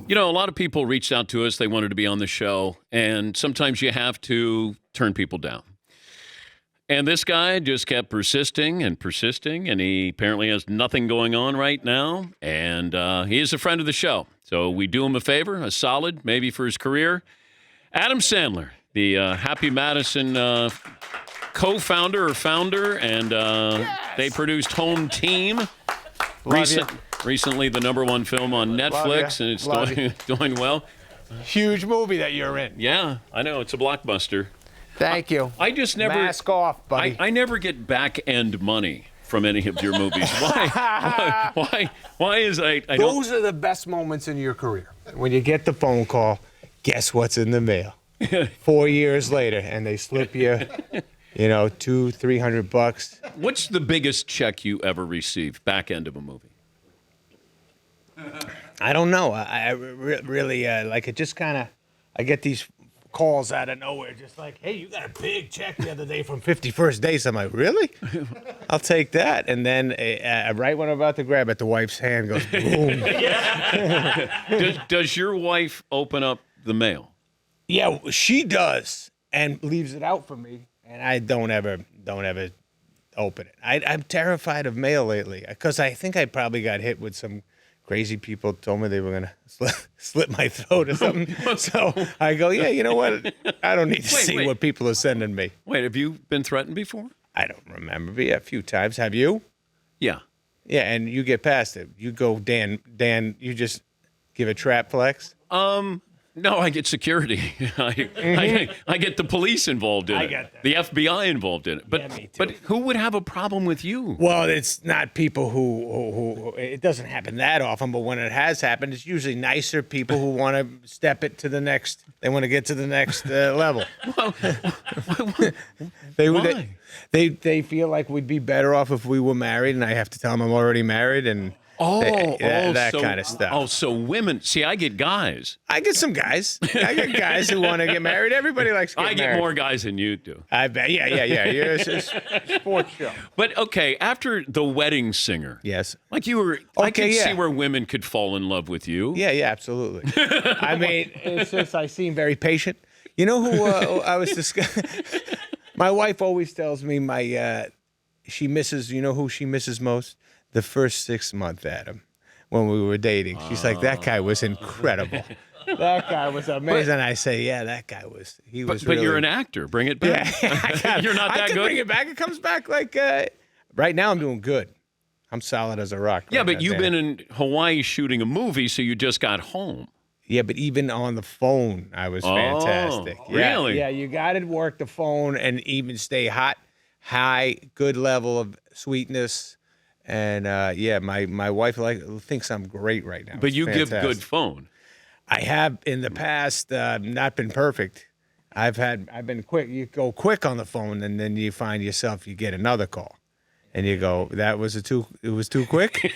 You know, a lot of people reached out to us. They wanted to be on the show, and sometimes you have to turn people down. And this guy just kept persisting, and he apparently has nothing going on right now, and he is a friend of the show. So we do him a favor, a solid, maybe for his career. Adam Sandler, the Happy Madison co-founder or founder, and they produced Home Team. Recently, the #1 film on Netflix, and it's doing well. Huge movie that you're in. Yeah, I know. It's a blockbuster. Thank you. I just never... Mask off, buddy. I never get back-end money from any of your movies. Why is I don't... Those are the best moments in your career. When you get the phone call, guess what's in the mail? 4 years later, and they slip you, $200-300. What's the biggest check you ever received, back end of a movie? I don't know. I really like it. Just kind of, I get these calls out of nowhere, just like, hey, you got a big check the other day from 51st Dates. I'm like, really? I'll take that. And then right when I'm about to grab it, the wife's hand goes boom. Does your wife open up the mail? Yeah, she does, and leaves it out for me, and I don't ever open it. I'm terrified of mail lately because I think I probably got hit with some crazy people told me they were going to slit my throat or something. So I go, yeah, you know what? I don't need to see what people are sending me. Wait, have you been threatened before? I don't remember. But yeah, a few times. Have you? Yeah. Yeah, and you get past it. You go, Dan, you just give a trap flex? No, I get security. I get the police involved in it. I get that. The FBI involved in it. But, yeah, me too. But who would have a problem with you? Well, it's not people who it doesn't happen that often, but when it has happened, it's usually nicer people who want to step it to the next. They want to get to the next level. Why? They feel like we'd be better off if we were married, and I have to tell them I'm already married, and that kind of stuff. Oh, so women. See, I get guys. I get some guys. I get guys who want to get married. Everybody likes to get married. I get more guys than you do. I bet. Yeah. You're a sports show. But, okay, after The Wedding Singer. Yes. Like you were, I could see where women could fall in love with you. Yeah, absolutely. I mean, it's just I seem very patient. You know who I was discussing? My wife always tells me she misses, you know who she misses most? The first 6 months, Adam, when we were dating. She's like, that guy was incredible. That guy was amazing. I say, yeah, that guy was. He was. But you're an actor. Bring it back. Yeah, you're not that I can good. Bring it back. It comes back like. Right now, I'm doing good. I'm solid as a rock. Yeah, but you've been in Hawaii shooting a movie, so you just got home. Yeah, but even on the phone, I was fantastic. Really? Yeah, you got to work the phone and even stay high, good level of sweetness. And my wife thinks I'm great right now. But you give good phone. I have in the past not been perfect. I've been quick. You go quick on the phone, and then you find yourself you get another call, and you go, it was too quick.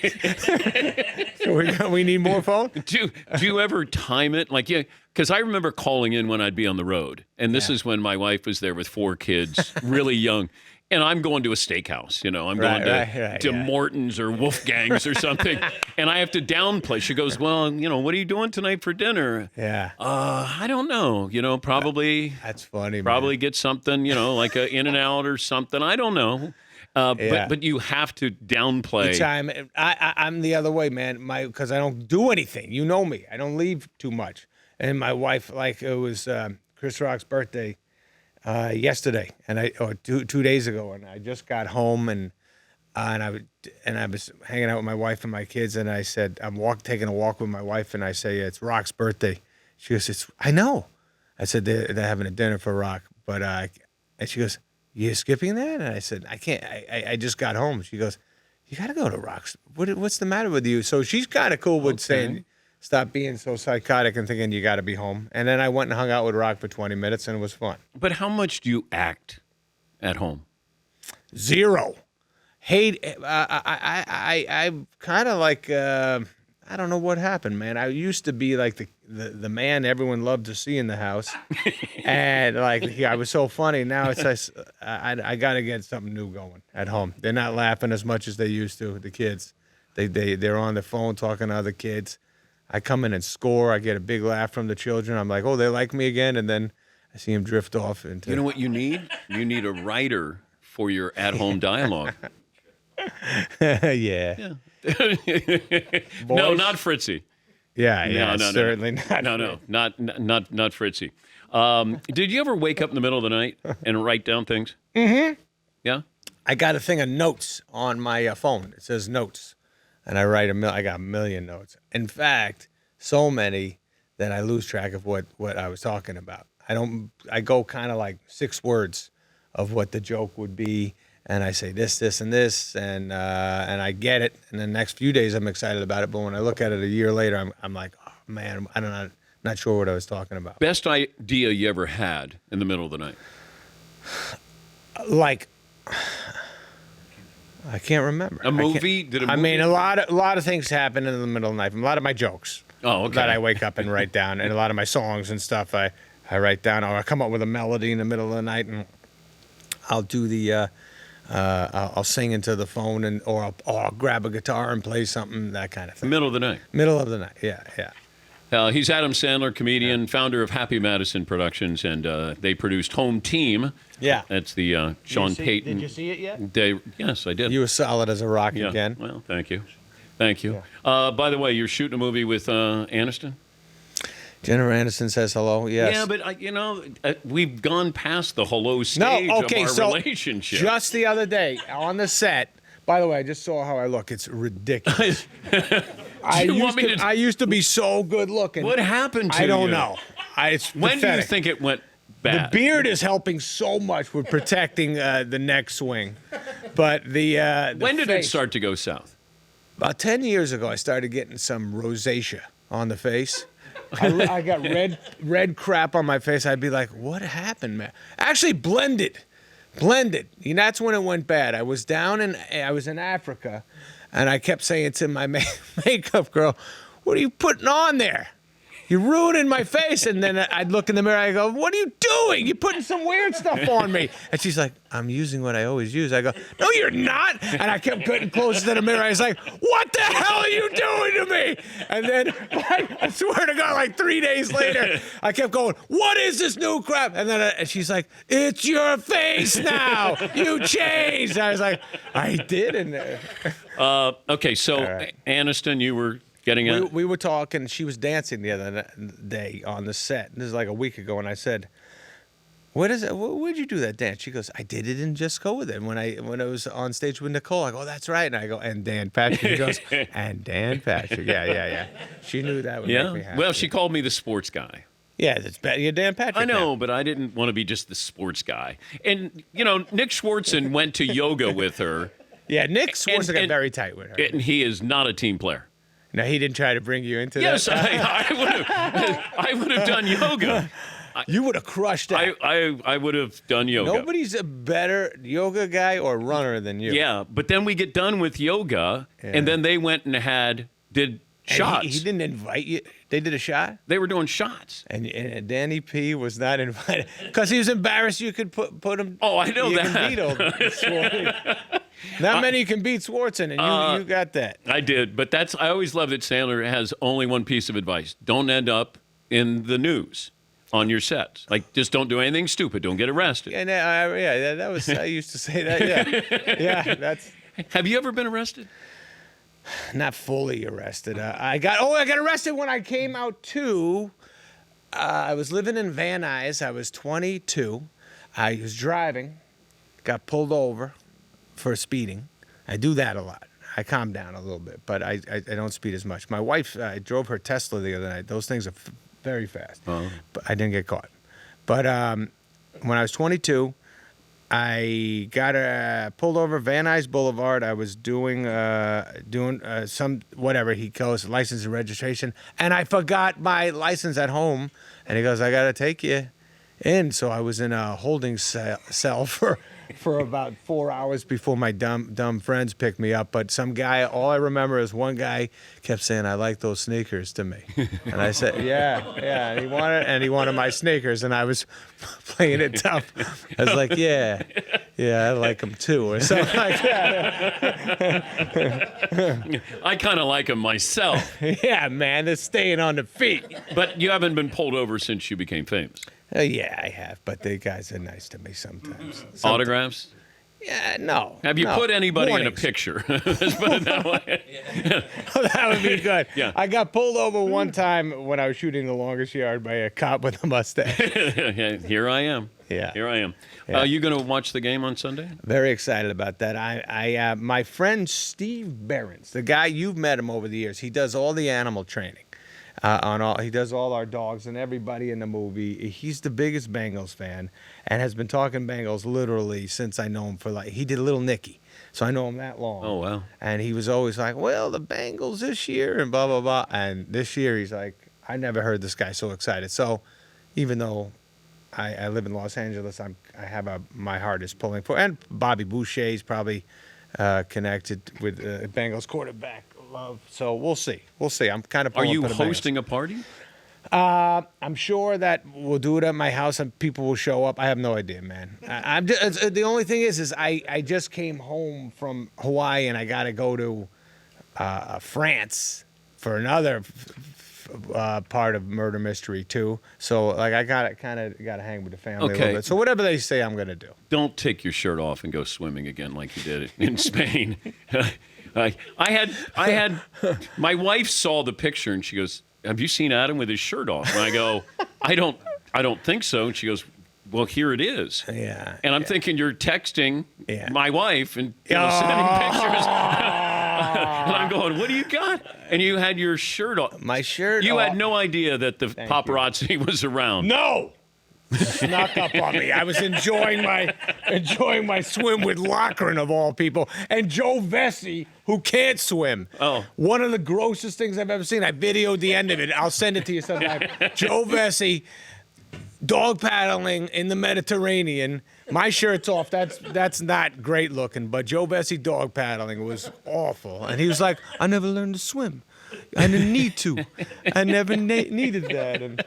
So we need more phone. Do you ever time it? Like, yeah, because I remember calling in when I'd be on the road, and this is when my wife was there with 4 kids, really young. And I'm going to a steakhouse, I'm going to Morton's or Wolfgang's or something. And I have to downplay. She goes, well, what are you doing tonight for dinner? Yeah. I don't know. Probably. That's funny, Probably man. Get something, like a In-N-Out or something. I don't know. But you have to downplay. I'm the other way, man. Because I don't do anything. You know me. I don't leave too much. And my wife, it was Chris Rock's birthday. Yesterday, or 2 days ago, and I just got home, and I was hanging out with my wife and my kids, and I said, I'm taking a walk with my wife, and I say, it's Rock's birthday. She goes, I know. I said, they're having a dinner for Rock, and she goes, you're skipping that? And I said, I can't. I just got home. She goes, you got to go to Rock's. What's the matter with you? So she's kind of cool with saying, stop being so psychotic and thinking you got to be home. And then I went and hung out with Rock for 20 minutes, and it was fun. But how much do you act at home? 0. Hate. I kind of like. I don't know what happened, man. I used to be like the man everyone loved to see in the house, and I was so funny. Now it's like I got to get something new going at home. They're not laughing as much as they used to. The kids, they're on the phone talking to other kids. I come in and score. I get a big laugh from the children. I'm like, oh, they like me again, and then I see them drift off into. You know what you need? You need a writer for your at-home dialogue. Yeah. No, not Fritzy. Yeah, No, certainly not. No, not Fritzy. Did you ever wake up in the middle of the night and write down things? Mm-hmm. Yeah. I got a thing of notes on my phone. It says notes, and I write I got a million notes. In fact, so many that I lose track of what I was talking about. I go kind of like 6 words of what the joke would be, and I say this, and this, and I get it. And the next few days, I'm excited about it. But when I look at it a year later, I'm like, oh man, I don't know, not sure what I was talking about. Best idea you ever had in the middle of the night? Like, I can't remember. A movie? Did a movie? I mean, a lot of things happen in the middle of the night. A lot of my jokes. Oh, okay. That I wake up and write down, and a lot of my songs and stuff I write down, or I come up with a melody in the middle of the night, and I'll do the I'll sing into the phone, or I'll grab a guitar and play something, that kind of thing. Middle of the night. Middle of the night, yeah. He's Adam Sandler, comedian, founder of Happy Madison Productions, and they produced Home Team. Yeah. That's the Sean Payton. Did you see it yet? Yes, I did. You were solid as a rock Yeah. again. Well, thank you. By the way, you're shooting a movie with Aniston? Jennifer Aniston says hello. Yes. Yeah, but we've gone past the hello stage of our relationship. Just the other day on the set. By the way, I just saw how I look. It's ridiculous. I used to be so good looking. What happened to you? I don't know. It's when pathetic. do you think it went bad? The beard is helping so much with protecting the neck swing, but the when did face, it start to go south? About 10 years ago, I started getting some rosacea on the face. I got red crap on my face. I'd be like, what happened, man? Actually, blended. And that's when it went bad. I was in Africa, and I kept saying to my makeup girl, what are you putting on there? You're ruining my face. And then I'd look in the mirror, I go, what are you doing? You're putting some weird stuff on me. And she's like, I'm using what I always use. I go, no, you're not. And I kept getting closer to the mirror. I was like, what the hell are you doing to me? And then, I swear to God, like 3 days later, I kept going, what is this new crap? And then and she's like, it's your face now. You changed. I was like, I did. Okay, so right. Aniston, you were getting a... We were talking. She was dancing the other day on the set. This is like a week ago, and I said, "What is it? Where'd you do that dance?" She goes, "I did it and just go with it." When I was on stage with Nicole, I go, "That's right." And I go, "And Dan Patrick." She goes, "And Dan Patrick." Yeah. She knew that would make me happy. Well, she called me the sports guy. Yeah, it's better. You're Dan Patrick. I know, now. but I didn't want to be just the sports guy. And Nick Swartzen went to yoga with her. Yeah, Nick Swartzen got very tight with her. And he is not a team player. No, he didn't try to bring you into yes, that? Yes, I would have done yoga. You would have crushed that. I would have done yoga. Nobody's a better yoga guy or runner than you. Yeah, but then we get done with yoga, and then they went and did shots. He didn't invite you. They did a shot? They were doing shots. And Danny P was not invited because he was embarrassed you could put him. Oh, I know that. Not many can beat Swartzen, and you got that. I did, but I always love that Sandler has only one piece of advice. Don't end up in the news on your sets. Like, just don't do anything stupid. Don't get arrested. And that was, I used to say that, yeah. That's. Have you ever been arrested? Not fully arrested. I got arrested when I came out too. I was living in Van Nuys. I was 22. I was driving, got pulled over for speeding. I do that a lot. I calm down a little bit, but I don't speed as much. My wife, I drove her Tesla the other night. Those things are very fast, but I didn't get caught. But when I was 22, I got pulled over Van Nuys Boulevard. I was doing some whatever he calls license and registration, and I forgot my license at home. And he goes, "I got to take you in." So I was in a holding cell for for about 4 hours before my dumb friends picked me up. But some guy, all I remember is one guy kept saying, "I like those sneakers" to me, and I said, "Yeah." And he wanted my sneakers, and I was playing it tough. I was like, "Yeah, I like them too," or something like that. I kind of like them myself. Yeah, man, they're staying on the feet. But you haven't been pulled over since you became famous. Yeah, I have, but the guys are nice to me sometimes. Autographs? Yeah, no. Have you put anybody in a Warnings. picture? Let's put it that way. That would be good. Yeah. I got pulled over one time when I was shooting the longest yard by a cop with a mustache. Here I am. Yeah. Here I am. Yeah. You going to watch the game on Sunday? Very excited about that. My friend Steve Behrens, the guy, you've met him over the years. He does all the animal training. He does all our dogs and everybody in the movie. He's the biggest Bengals fan and has been talking Bengals literally since I know him he did Little Nicky. So I know him that long. Oh, wow. And he was always like, well, the Bengals this year and blah, blah, blah. And this year he's like, I never heard this guy so excited. So even though I live in Los Angeles, my heart is pulling for. And Bobby Boucher's probably connected with Bengals quarterback. Love. So we'll see. I'm kind of. Are you for the hosting a party? I'm sure that we'll do it at my house and people will show up. I have no idea, man. I'm just, the only thing is I just came home from Hawaii and I got to go to France for another part of Murder Mystery too. So like I got to hang with the family a little bit. So whatever they say, I'm gonna do. Don't take your shirt off and go swimming again like you did in Spain. I had my wife saw the picture and she goes, "Have you seen Adam with his shirt off?" And I go, I don't think so. And she goes, "Well, here it is." Yeah. And I'm thinking you're texting Yeah. my wife and sending pictures. And I'm going, "What do you got?" And you had your shirt off. My shirt. You off. had no idea that the paparazzi was around. No. Snuck up on me. I was enjoying my swim with Lochran of all people, and Joe Vesey, who can't swim. Oh. One of the grossest things I've ever seen. I videoed the end of it. I'll send it to you sometime. Joe Vesey, dog paddling in the Mediterranean. My shirt's off. That's not great looking, but Joe Vesey dog paddling was awful. And he was like, "I never learned to swim. I didn't need to. I never needed that." And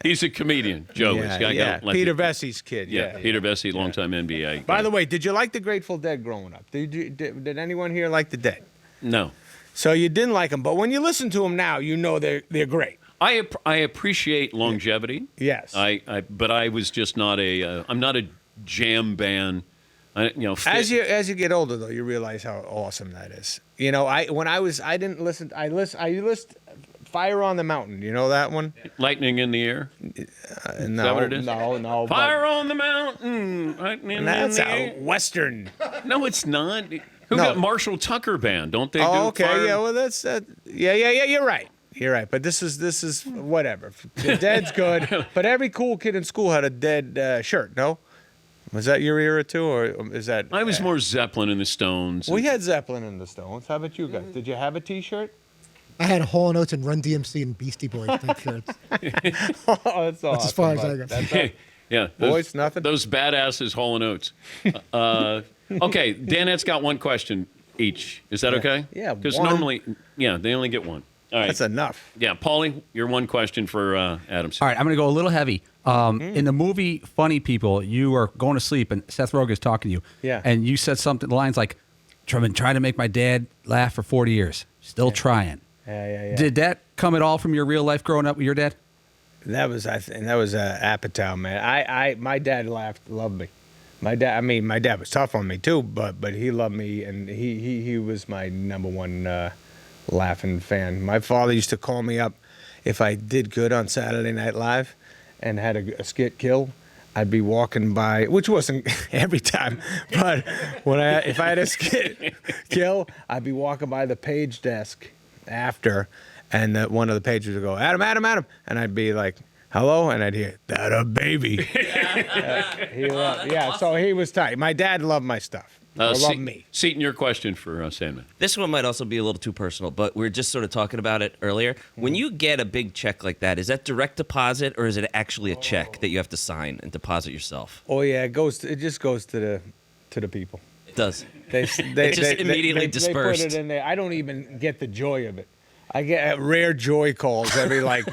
He's a comedian, Joe. yeah. Peter Vesey's kid. Yeah, Peter Vesey, longtime NBA. By the way, did you like the Grateful Dead growing up? Did anyone here like the Dead? No. So you didn't like them, but when you listen to them now, you know they're great. I appreciate longevity. Yes. But I was just not I'm not a jam band. As you get older, though, you realize how awesome that is. You know, I didn't listen. I listened Fire on the Mountain. You know that one? Lightning in the air. No, Is that what it is? No. Fire on the mountain. Lightning That's in the a air. Western. No, it's not. Who No. got Marshall Tucker Band? Don't they do Okay. Fire? Yeah. Well, that's yeah. You're right. You're right. But this is whatever. The Dead's good. But every cool kid in school had a Dead shirt. No. Was that your era too, or is that? I was more Zeppelin and the Stones. We had Zeppelin and the Stones. How about you guys? Did you have a T-shirt? I had Hall & Oates and Run DMC and Beastie Boys type shirts. Oh, that's awesome. That's as far as I got. Hey, yeah. Boys, nothing? Those badasses, Hall & Oates. Okay, Danette's got one question each. Is that okay? Yeah, Because one. normally, they only get one. All right. That's enough. Yeah, Paulie, your one question for Adam. All right, I'm going to go a little heavy. In the movie Funny People, you are going to sleep and Seth Rogen is talking to you. Yeah. And you said something, the lines like, "I've been trying to make my dad laugh for 40 years. Still trying." Yeah. Did that come at all from your real life growing up with your dad? That was Apatow, man. My dad loved me. My dad was tough on me too, but he loved me, and he was my number one laughing fan. My father used to call me up if I did good on Saturday Night Live and had a skit kill. I'd be walking by, which wasn't every time, but if I had a skit kill, I'd be walking by the page desk after, and one of the pages would go, "Adam," and I'd be like, "Hello," and I'd hear, "That a baby." So he was tight. My dad loved my stuff. Loved me. Seton, your question for Sandman. This one might also be a little too personal, but we were just sort of talking about it earlier. When you get a big check like that, is that direct deposit or is it actually a check that you have to sign and deposit yourself? Oh yeah, it just goes to to the people. It does. They just immediately They dispersed. put it in there. I don't even get the joy of it. I get rare joy calls every like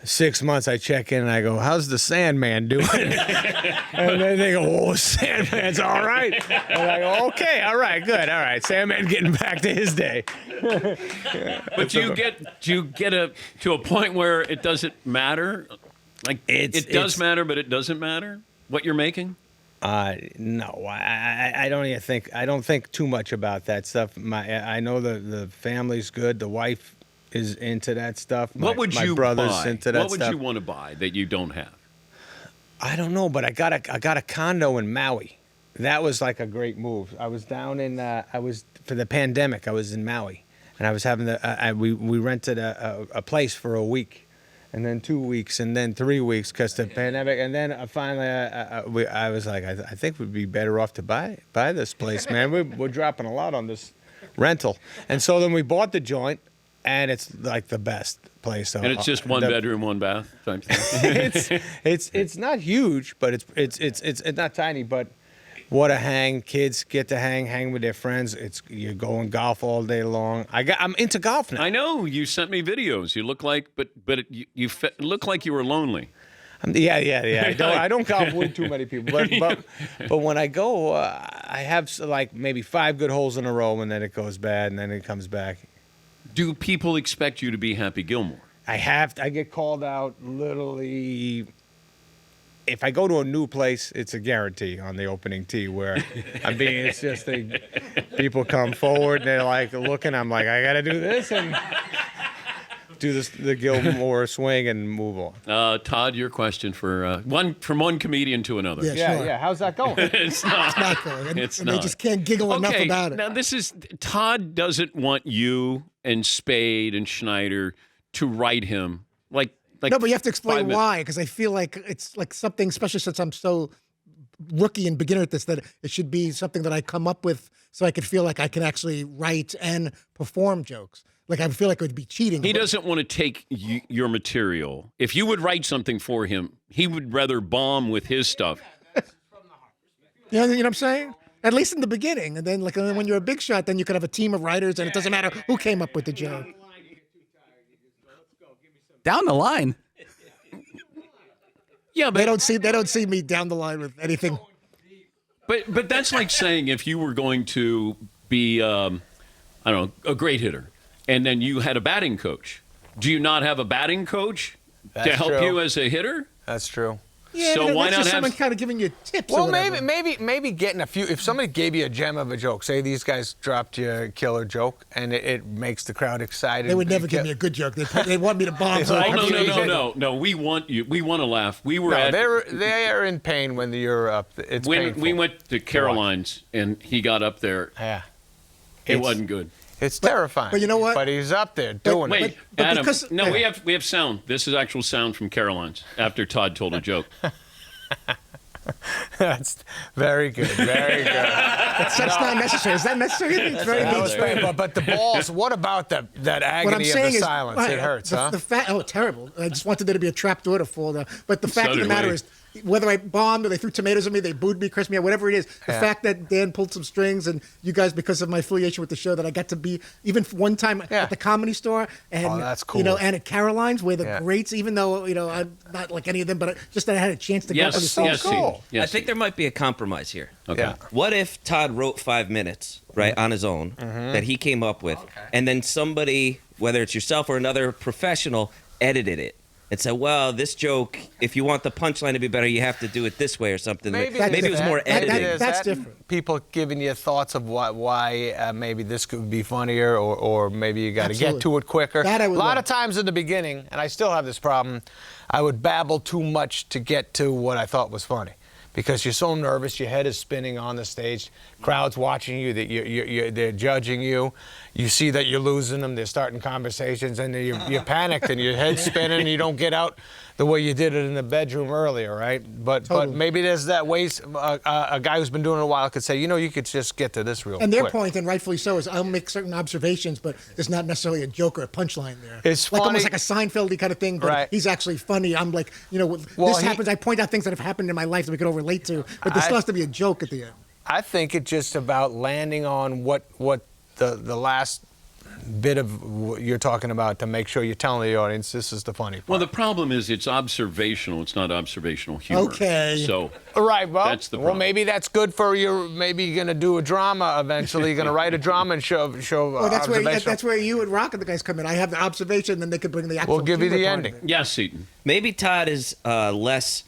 6 months. I check in and I go, "How's the Sandman doing?" And then they go, "Oh, Sandman's all right." And I go, "Okay, all right, good, all right. Sandman getting back to his day." But do you get to a point where it doesn't matter? Like it does matter, but it doesn't matter what you're making? No, I don't even think. I don't think too much about that stuff. I know the family's good. The wife is into that stuff. What would my you brother's buy? into that What would stuff. you want to buy that you don't have? I don't know, but I got a condo in Maui. That was like a great move. I was down in for the pandemic. I was in Maui, and I was having we rented a place for a week. And then 2 weeks, and then 3 weeks because the pandemic. And then finally, I was like, I think we'd be better off to buy this place, man. We're dropping a lot on this rental. And so then we bought the joint, and it's like the best place. And it's just one bedroom, one bath type thing. It's not huge, but it's not tiny. But what a hang! Kids get to hang with their friends. You're going golf all day long. I'm into golf now. I know you sent me videos. You look like, but you look like you were lonely. Yeah. I don't golf with too many people, but when I go, I have like maybe 5 good holes in a row, and then it goes bad, and then it comes back. Do people expect you to be Happy Gilmore? I get called out literally. If I go to a new place, it's a guarantee on the opening tee where it's just people come forward and they're like looking. I'm like, I got to do this and do the Gilmore swing and move on. Todd, your question for from one comedian to another. Yeah, sure. Yeah. How's that going? It's not. It's not going. And, It's and not. they just can't giggle enough about it. Now Todd doesn't want you and Spade and Schneider to write him like. No, but you have to 5 explain minutes. why, because I feel like it's like something, especially since I'm so rookie and beginner at this, that it should be something that I come up with so I could feel like I can actually write and perform jokes. Like I feel like it would be cheating. He doesn't want to take your material. If you would write something for him, he would rather bomb with his stuff. You know what I'm saying? At least in the beginning, and then when you're a big shot, then you could have a team of writers, and it doesn't matter who came up with the joke. Down the line. Yeah, They but don't see me down the line with anything. but that's like saying if you were going to be I don't know, a great hitter, and then you had a batting coach. Do you not have a batting coach to That's help true. you as a hitter? That's true. Yeah, So but why that's not just have- someone kind of giving you tips? Well, or whatever. maybe getting a few. If somebody gave you a gem of a joke, say these guys dropped you a killer joke, and it makes the crowd excited. They would never give me a good joke. They want me to bomb. It's so I like, Oh can no! We want you. We want to laugh. We were No, at. they're in pain when you're up. It's When painful. we went to Caroline's and he got up there, Yeah. it It's- wasn't good. It's terrifying. but you know what? But he's up there doing Wait, it. but Adam. because- No, yeah. we have sound. This is actual sound from Caroline's after Todd told a joke. That's very good. Very good. That's not necessary. Is that necessary? It's very That was good. great. But the balls. What about that What I'm agony of saying the is, silence? It hurts, huh? Terrible. I just wanted there to be a trap door to fall down. But the fact So of the did matter we. is, whether I bombed or they threw tomatoes at me, they booed me, cursed me, whatever it is, the Yeah. fact that Dan pulled some strings and you guys, because of my affiliation with the show, that I got to be even one time Yeah. at the Comedy Store and Oh, that's cool. and at Caroline's, where the Yeah. greats, even though I'm not like any of them, but just that I had a chance to go up and Yes, see yes, cool. yes. I think there might be a compromise here. Okay. Yeah. What if Todd wrote 5 minutes, right, on his own that he came up with, and then somebody, whether it's yourself or another professional, edited it and said, well, this joke, if you want the punchline to be better, you have to do it this way or something. Maybe it was more editing. That's different. People giving you thoughts of why maybe this could be funnier, or maybe you got to get Absolutely. to it quicker. That I would a lot love. of times in the beginning, and I still have this problem, I would babble too much to get to what I thought was funny. Because you're so nervous, your head is spinning on the stage, crowd's watching you, that they're judging you. You see that you're losing them, they're starting conversations, and then you're panicked and your head's spinning, and you don't get out the way you did it in the bedroom earlier, right? But maybe there's that way a guy who's been doing it a while could say, you could just get to this real And their quick. point, and rightfully so, is I'll make certain observations, but there's not necessarily a joke or a punchline there. It's like almost funny. like a Seinfeldy kind of thing, but Right. he's actually funny. I'm like, Well, this happens. I point out things that have happened in my life that we can all relate to, but there still has to be a joke at the end. I think it's just about landing on what the last bit of what you're talking about to make sure you're telling the audience this is the funny part. Well, the problem is it's observational. It's not observational humor. Okay. So Right, well, that's the problem. maybe that's good for you. Maybe you're going to do a drama eventually. You're going to write a drama and show Well, that's observational. where you and Rock and the guys come in. I have the observation, then they could bring the actual. We'll give you humor the part of ending. it. yes, Seton. Maybe Todd is less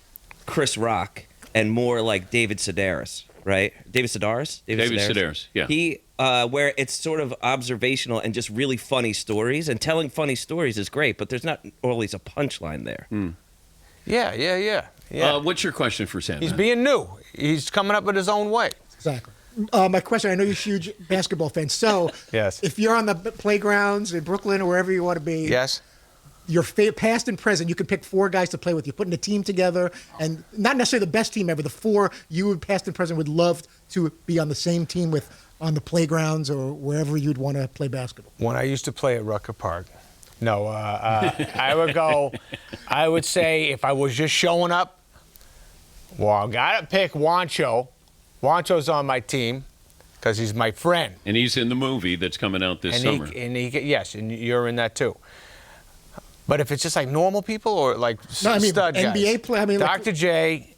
Chris Rock and more like David Sedaris, right? David Sedaris? David Sedaris, yeah. He, where it's sort of observational and just really funny stories. And telling funny stories is great, but there's not always a punchline there. Yeah. What's your question for Sandler? He's being new. He's coming up with his own way. Exactly. My question, I know you're a huge basketball fan. So, Yes. if you're on the playgrounds in Brooklyn or wherever you want to be, Yes. your past and present, you can pick 4 guys to play with. You're putting a team together, and not necessarily the best team ever. The 4 you, past and present, would love to be on the same team with on the playgrounds or wherever you'd want to play basketball. When I used to play at Rucker Park, I would say if I was just showing up, well, I got to pick Wancho. Wancho's on my team because he's my friend. And he's in the movie that's coming out this summer. Yes, and you're in that too. But if it's just like normal people or like stud guys. NBA play. I mean, Dr. J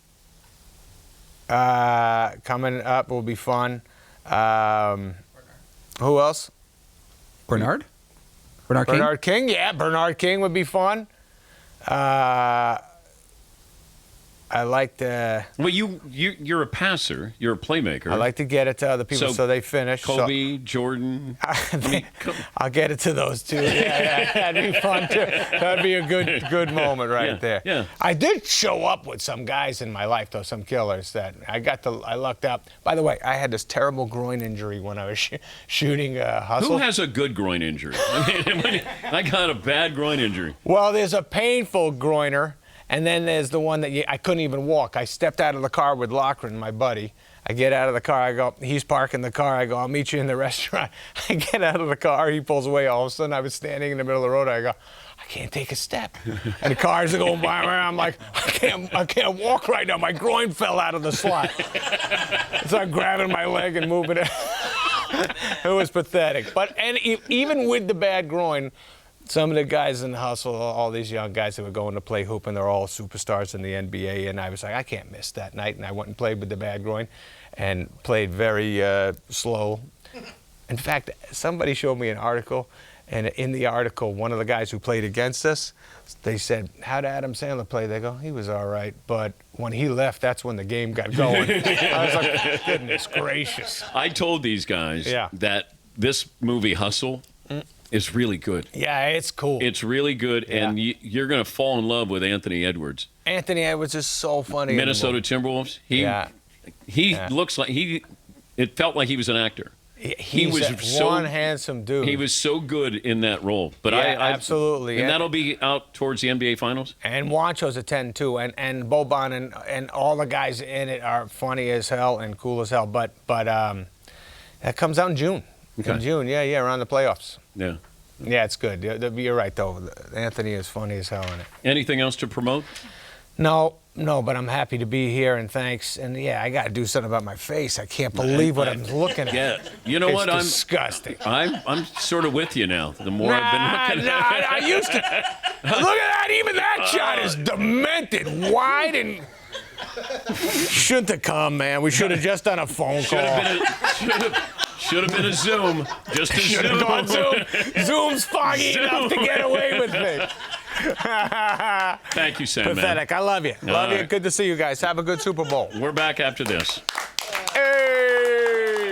coming up will be fun. Who else? Bernard? Bernard King? Bernard King. Yeah, Bernard King would be fun. I like the. Well, you're a passer. You're a playmaker. I like to get it to other people so they finish. Kobe, Jordan. I'll get it to those two. Yeah, that'd be fun too. That'd be a good moment right there. Yeah. I did show up with some guys in my life though, some killers that I lucked out. By the way, I had this terrible groin injury when I was shooting Hustle. Who has a good groin injury? I mean, I got a bad groin injury. Well, there's a painful groiner. And then there's the one that I couldn't even walk. I stepped out of the car with Lochran, my buddy. I get out of the car. I go, he's parking the car. I go, I'll meet you in the restaurant. I get out of the car. He pulls away. All of a sudden, I was standing in the middle of the road. I go, I can't take a step. And the cars are going by. I'm like, I can't walk right now. My groin fell out of the slot. So I'm grabbing my leg and moving it. It was pathetic. But even with the bad groin, some of the guys in the Hustle, all these young guys that were going to play hoop, and they're all superstars in the NBA, and I was like, I can't miss that night, and I went and played with the bad groin and played very slow. In fact, somebody showed me an article, and in the article, one of the guys who played against us, they said, how did Adam Sandler play? They go, he was all right, but when he left, that's when the game got going. I was like, goodness gracious. I told these guys that this movie, Hustle, is really good. Yeah, it's cool. It's really good, and you're going to fall in love with Anthony Edwards. Anthony Edwards is so funny. Minnesota Timberwolves. He looks like it felt like he was an actor. He was one handsome dude. He was so good in that role. But absolutely. And that'll be out towards the NBA Finals. And Wancho's a 10 too, and Boban and all the guys in it are funny as hell and cool as hell. But that comes out in June. Okay. In June, yeah, around the playoffs. Yeah. Yeah, it's good. You're right though. Anthony is funny as hell in it. Anything else to promote? No, but I'm happy to be here and thanks. And yeah, I got to do something about my face. I can't believe what I'm looking at. Yeah, you know it's what? Disgusting. I'm sort of with you now. The more I've been looking at it. I used to. Look at that. Even that shot is demented, wide and. Shouldn't have come, man. We should have just done a phone call. Should have been a Zoom. Just a Should Zoom. have gone Zoom. Zoom's foggy enough to get away with me. Thank you, Sam. Pathetic. I love you. Love you. right. Good to see you guys. Have a good Super Bowl. We're back after this.